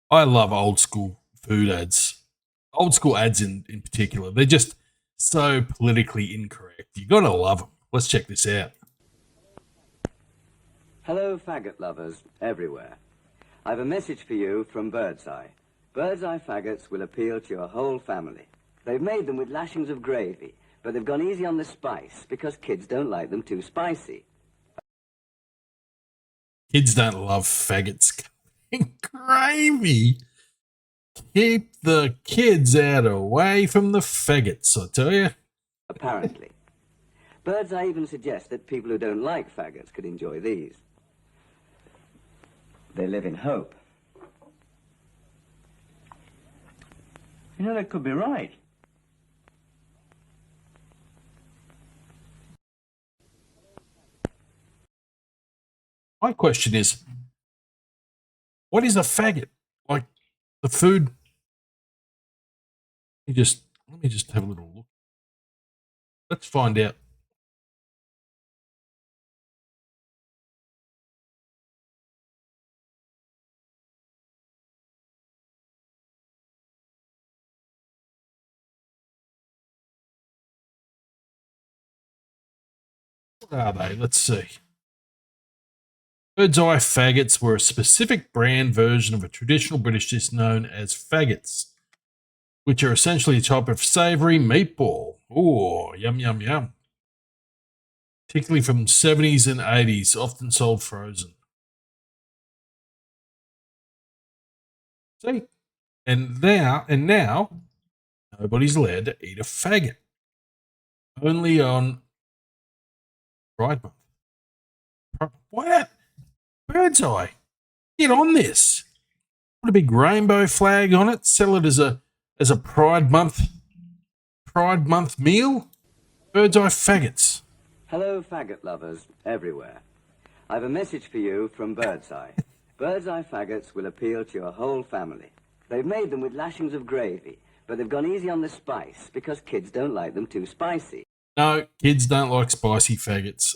I love old school food ads. Old school ads in particular. They're just so politically incorrect. You gotta love them. Let's check this out. Hello, faggot lovers everywhere. I've a message for you from Birdseye. Birdseye faggots will appeal to your whole family. They've made them with lashings of gravy, but they've gone easy on the spice because kids don't like them too spicy. Kids don't love faggots in gravy. Keep the kids out away from the faggots, I tell you. Apparently. Birdseye even suggests that people who don't like faggots could enjoy these. They live in hope. You know, that could be right. My question is, what is a faggot? Like the food? Let me just have a little look. Let's find out. What are they? Let's see. Birdseye faggots were a specific brand version of a traditional British dish known as faggots, which are essentially a type of savoury meatball. Oh, yum, yum, yum. Particularly from 70s and 80s, often sold frozen. See? And now, nobody's allowed to eat a faggot. Only on Pride Month. What? Birdseye, get on this. Put a big rainbow flag on it. Sell it as a Pride Month meal. Birdseye faggots. Hello, faggot lovers everywhere. I've a message for you from Birdseye. Birdseye faggots will appeal to your whole family. They've made them with lashings of gravy, but they've gone easy on the spice because kids don't like them too spicy. No, kids don't like spicy faggots.